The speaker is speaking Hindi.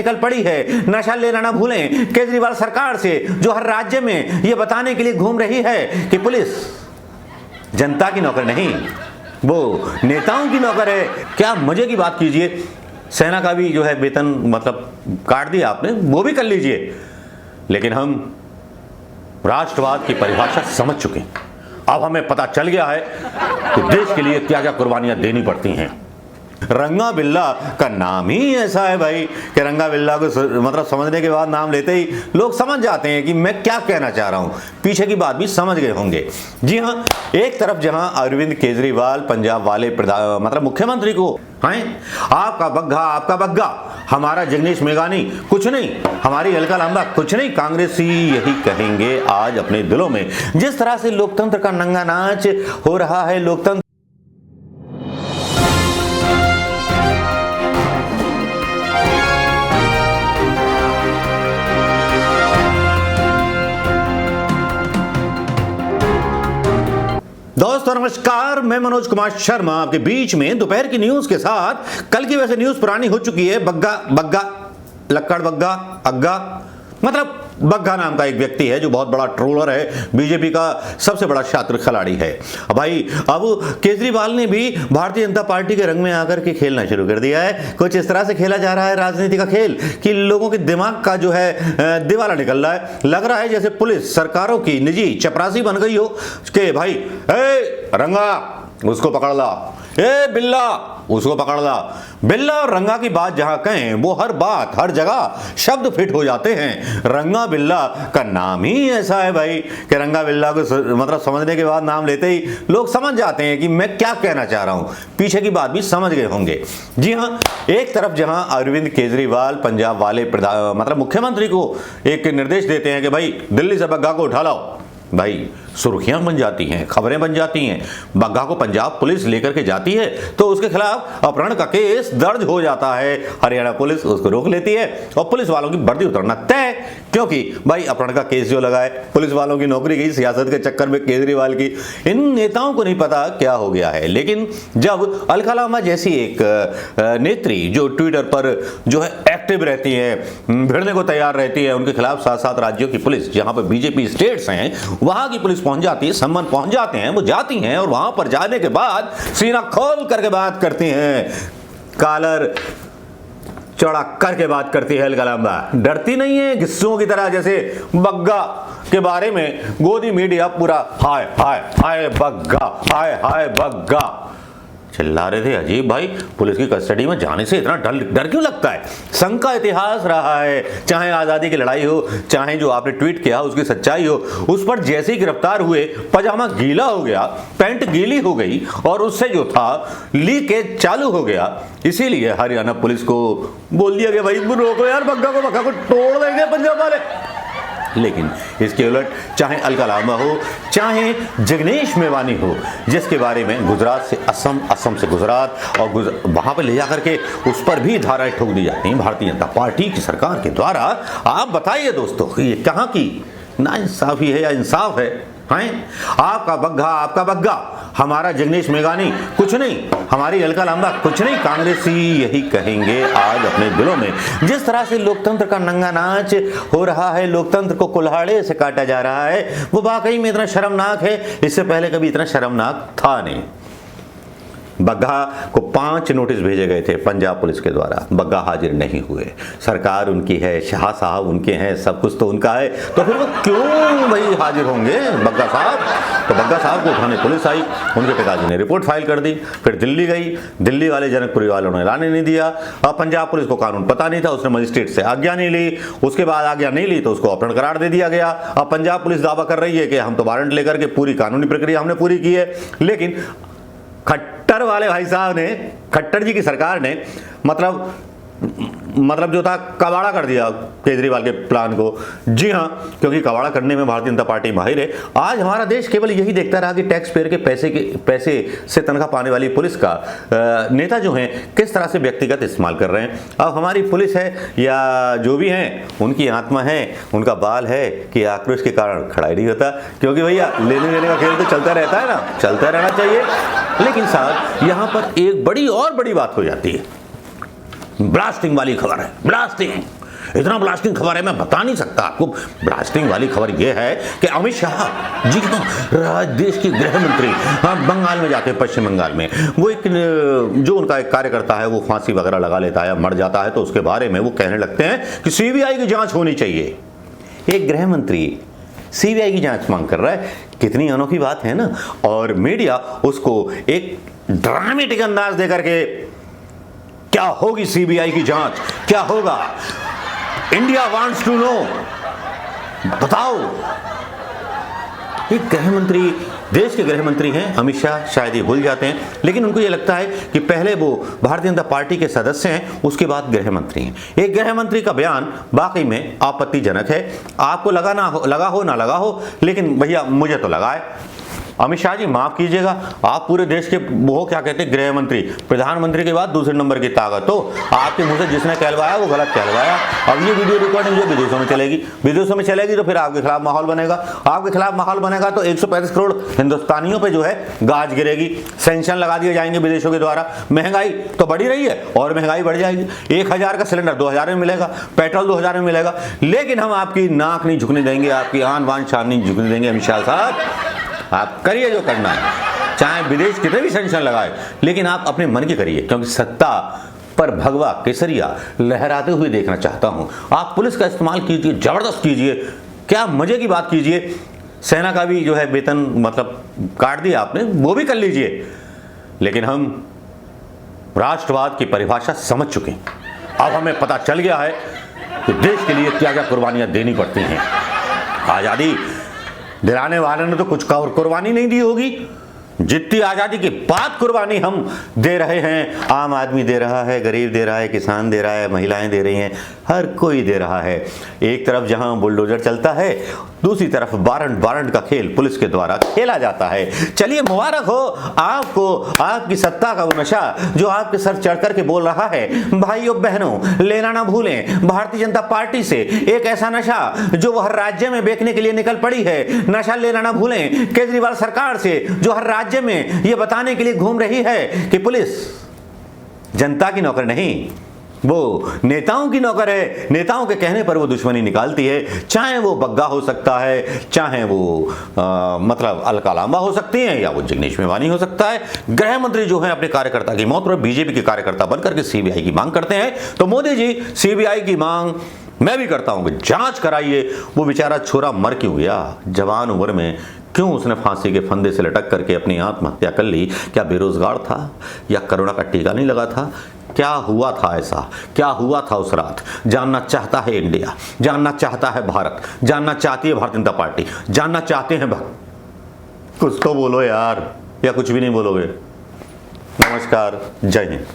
निकल पड़ी है। नशा लेना ना भूलें। केजरीवाल सरकार से जो हर राज्य में ये बताने के लिए घूम रही है कि पुलिस जनता की नौकर नहीं, वो नेताओं की नौकर है। क्या मजे की बात कीजिए, सेना का भी जो है वेतन मतलब काट दिया आपने, वो भी कर लीजिए, लेकिन हम राष्ट्रवाद की परिभाषा समझ चुके हैं। अब हमें पता चल गया है कि देश के लिए क्या क्या कुर्बानियां देनी पड़ती हैं। रंगा बिल्ला का नाम ही ऐसा है भाई कि रंगा बिल्ला को मतलब समझने के बाद नाम लेते ही लोग समझ जाते हैं कि मैं क्या कहना चाह रहा हूं। पीछे की बात भी समझ गए होंगे। जी हां, एक तरफ जहां अरविंद केजरीवाल पंजाब वाले मतलब मुख्यमंत्री को हैं आपका बग्गा, हमारा जगदीश मेघानी कुछ नहीं, हमारी अलका लांबा कुछ नहीं, कांग्रेसी यही कहेंगे आज अपने दिलों में। जिस तरह से लोकतंत्र का नंगा नाच हो रहा है, लोकतंत्र दोस्तों नमस्कार, मैं मनोज कुमार शर्मा आपके बीच में दोपहर की न्यूज के साथ। कल की वैसे न्यूज पुरानी हो चुकी है। बग्गा लक्कड़ बग्गा अग्गा मतलब बग्गा नाम का एक व्यक्ति है जो बहुत बड़ा ट्रोलर है, बीजेपी का सबसे बड़ा छात्र खिलाड़ी है। भाई अब केजरीवाल ने भी भारतीय जनता पार्टी के रंग में आकर के खेलना शुरू कर दिया है। कुछ इस तरह से खेला जा रहा है राजनीति का खेल कि लोगों के दिमाग का जो है दिवाला निकल रहा है। लग रहा है जैसे पुलिस सरकारों की निजी चपरासी बन गई हो कि भाई ए रंगा उसको पकड़ ला, ए बिल्ला उसको पकड़ ला। बिल्ला और रंगा की बात जहां कहें वो हर बात हर जगह शब्द फिट हो जाते हैं। रंगा बिल्ला का नाम ही ऐसा है भाई कि रंगा बिल्ला को मतलब समझने के बाद नाम लेते ही लोग समझ जाते हैं कि मैं क्या कहना चाह रहा हूं। पीछे की बात भी समझ गए होंगे। जी हां, एक तरफ जहां अरविंद केजरीवाल पंजाब वाले मतलब मुख्यमंत्री को एक निर्देश देते हैं कि भाई दिल्ली से बग्गा को उठा लाओ, भाई सुर्खियां बन जाती हैं, खबरें बन जाती हैं। बग्गा को पंजाब पुलिस लेकर के जाती है तो उसके खिलाफ अपहरण का केस दर्ज हो जाता है। हरियाणा पुलिस उसको रोक लेती है और पुलिस वालों की वर्दी उतरना तय, क्योंकि भाई अपहरण का केस जो लगा है, पुलिस वालों की नौकरी गई सियासत के चक्कर में केजरीवाल की। इन नेताओं को नहीं पता क्या हो गया है, लेकिन जब अलका लांबा जैसी एक नेत्री जो ट्विटर पर जो है एक्टिव रहती है, भिड़ने को तैयार रहती है, उनके खिलाफ 7 राज्यों की पुलिस जहां पर बीजेपी स्टेट्स हैं वहां की पुलिस पहुंच जाती है, सम्मान पहुंच जाते हैं, वो जाती हैं और वहां पर जाने के बाद सीना खोल करके बात करती हैं, कालर चौड़ा करके बात करती है अलका लांबा। डरती नहीं है गिस्सों की तरह, जैसे बग्गा के बारे में गोदी मीडिया पूरा हाय हाय हाय बग्गा, हाय हाय बग्गा चिल्ला रहे थे। अजीब भाई, पुलिस की कस्टडी में जाने से इतना डर क्यों लगता है? संघ का इतिहास रहा है, चाहे आजादी की लड़ाई हो, चाहे जो आपने ट्वीट किया उसकी सच्चाई हो, उस पर जैसे ही गिरफ्तार हुए पजामा गीला हो गया, पैंट गीली हो गई और उससे जो था लीकेज चालू हो गया। इसीलिए हरियाणा पुलिस को बोल दिया गया भाई रोको यार बग्गा को तोड़ देंगे पंजाब वाले। लेकिन इसके उलट चाहे अलका लांबा हो, चाहे जगदीश मेवानी हो, जिसके बारे में गुजरात से असम, असम से गुजरात और वहां पर ले जाकर के उस पर भी धाराएं ठोक दी जाती हैं भारतीय जनता पार्टी की सरकार के द्वारा। आप बताइए दोस्तों, ये कहां की नाइंसाफी है या इंसाफ है? आपका बग्गा, हमारा जगदीश मेघानी कुछ नहीं, हमारी अलका लांबा कुछ नहीं, कांग्रेसी यही कहेंगे आज अपने दिलों में। जिस तरह से लोकतंत्र का नंगा नाच हो रहा है, लोकतंत्र को कुल्हाड़े से काटा जा रहा है, वो वाकई में इतना शर्मनाक है, इससे पहले कभी इतना शर्मनाक था नहीं। बग्गा को 5 नोटिस भेजे गए थे पंजाब पुलिस के द्वारा, बग्गा हाजिर नहीं हुए। सरकार उनकी है, शाह साहब उनके हैं, सब कुछ तो उनका है, तो फिर वो क्यों भाई हाजिर होंगे बग्गा साहब? तो बग्गा साहब को उठाने पुलिस आई, उनके पिताजी ने रिपोर्ट फाइल कर दी, फिर दिल्ली गई, दिल्ली वाले जनकपुरी वालों ने लाने नहीं दिया। अब पंजाब पुलिस को कानून पता नहीं था, उसने मजिस्ट्रेट से आज्ञा नहीं ली, उसके बाद आज्ञा नहीं ली तो उसको अपहरण करार दे दिया गया। अब पंजाब पुलिस दावा कर रही है कि हम तो वारंट लेकर के पूरी कानूनी प्रक्रिया हमने पूरी की है, लेकिन खट्टर वाले भाई साहब ने, खट्टर जी की सरकार ने मतलब जो था कबाड़ा कर दिया केजरीवाल के प्लान को। जी हां, क्योंकि कबाड़ा करने में भारतीय जनता पार्टी माहिर है। आज हमारा देश केवल यही देखता रहा कि टैक्स पेयर के पैसे से तनख्वाह पाने वाली पुलिस का नेता जो हैं किस तरह से व्यक्तिगत इस्तेमाल कर रहे हैं। अब हमारी पुलिस है या जो भी हैं, उनकी आत्मा है, उनका बाल है कि आक्रोश के कारण खड़ा ही नहीं होता, क्योंकि भैया लेने देने का खेल तो चलता रहता है ना, चलता रहना चाहिए। लेकिन साहब यहाँ पर एक बड़ी और बड़ी बात हो जाती है। ब्लास्टिंग वाली खबर है, ब्लास्टिंग, इतना ब्लास्टिंग खबर है मैं बता नहीं सकता आपको। ब्लास्टिंग वाली खबर यह है कि अमित शाह जी देश के गृह मंत्री बंगाल में जाते हैं, पश्चिम बंगाल में वो एक जो उनका एक कार्यकर्ता है वो फांसी वगैरह लगा लेता है, मर जाता है, तो उसके बारे में वो कहने लगते हैं कि सीबीआई की जांच होनी चाहिए। एक गृह मंत्री सीबीआई की जांच मांग कर रहा है, कितनी अनोखी बात है ना। और मीडिया उसको एक ड्रामेटिक अंदाज देकर के क्या होगी सीबीआई की जांच, क्या होगा, इंडिया वांट्स टू नो, बताओ। एक गृह मंत्री, देश के गृह मंत्री हैं अमित शाह, शायद ये भूल जाते हैं, लेकिन उनको ये लगता है कि पहले वो भारतीय जनता पार्टी के सदस्य हैं, उसके बाद गृह मंत्री हैं। एक गृह मंत्री का बयान वाकई में आपत्तिजनक है, आपको लगा ना लगा हो, लेकिन भैया मुझे तो लगा है। अमित शाह जी माफ कीजिएगा, आप पूरे देश के वो क्या कहते हैं गृह मंत्री, प्रधानमंत्री के बाद दूसरे नंबर की ताकत, तो आपके मुंह से जिसने कहलवाया वो गलत कहलवाया। अब ये वीडियो रिकॉर्डिंग जो विदेशों में चलेगी तो फिर आपके खिलाफ माहौल बनेगा, आपके खिलाफ माहौल बनेगा तो 135 करोड़ हिंदुस्तानियों पे जो है गाज गिरेगी, सैंक्शन लगा दिए जाएंगे विदेशों के द्वारा। महंगाई तो बढ़ी रही है और महंगाई बढ़ जाएगी, 1000 का सिलेंडर 2000 में मिलेगा, पेट्रोल 2000 में मिलेगा, लेकिन हम आपकी नाक नहीं झुकने देंगे, आपकी आन बान शान नहीं झुकने देंगे। अमित शाह साहब आप करिए जो करना है, चाहे विदेश कितने भी सेंक्शन लगाए, लेकिन आप अपने मन की करिए, क्योंकि सत्ता पर भगवा केसरिया लहराते हुए देखना चाहता हूं। आप पुलिस का इस्तेमाल कीजिए, जबरदस्त कीजिए, क्या मजे की बात कीजिए, सेना का भी जो है वेतन मतलब काट दिया आपने, वो भी कर लीजिए, लेकिन हम राष्ट्रवाद की परिभाषा समझ चुके हैं। अब हमें पता चल गया है कि देश के लिए क्या क्या कुर्बानियां देनी पड़ती हैं। आजादी दिलाने वाले ने तो कुछ कुर्बानी नहीं दी होगी, जितनी आजादी के बाद कुर्बानी हम दे रहे हैं, आम आदमी दे रहा है, गरीब दे रहा है, किसान दे रहा है, महिलाएं दे रही हैं, हर कोई दे रहा है। एक तरफ जहां बुलडोजर चलता है, दूसरी तरफ वारंट का खेल पुलिस के द्वारा खेला जाता है। चलिए मुबारक हो आपको, आपकी सत्ता का वो नशा जो आपके सर चढ़ करके बोल रहा है। भाइयों बहनों, लेना ना भूलें भारतीय जनता पार्टी से एक ऐसा नशा जो हर राज्य में बेचने के लिए निकल पड़ी है। नशा लेना ना भूलें केजरीवाल सरकार से, जो हर राज्य में ये बताने के लिए घूम रही है कि पुलिस जनता की नौकर नहीं, वो नेताओं की नौकर है। नेताओं के कहने पर वो दुश्मनी निकालती है, चाहे वो बग्गा हो सकता है, चाहे वो मतलब अलका लांबा हो सकती हैं, या वो जिग्नेश मेवानी हो सकता है। गृह मंत्री जो है अपने कार्यकर्ता की मौत पर बीजेपी के कार्यकर्ता बनकर के सीबीआई की मांग करते हैं, तो मोदी जी सीबीआई की मांग मैं भी करता हूं कि जांच कराइए। वो बेचारा छोरा मर क्यों गया जवान उम्र में, क्यों उसने फांसी के फंदे से लटक करके अपनी आत्महत्या कर ली? क्या बेरोजगार था, या कोरोना का टीका नहीं लगा था? क्या हुआ था ऐसा, क्या हुआ था उस रात? जानना चाहता है इंडिया, जानना चाहता है भारत, जानना चाहती है भारतीय जनता पार्टी, जानना चाहते हैं कुछ तो बोलो यार, या कुछ भी नहीं बोलोगे? नमस्कार, जय हिंद।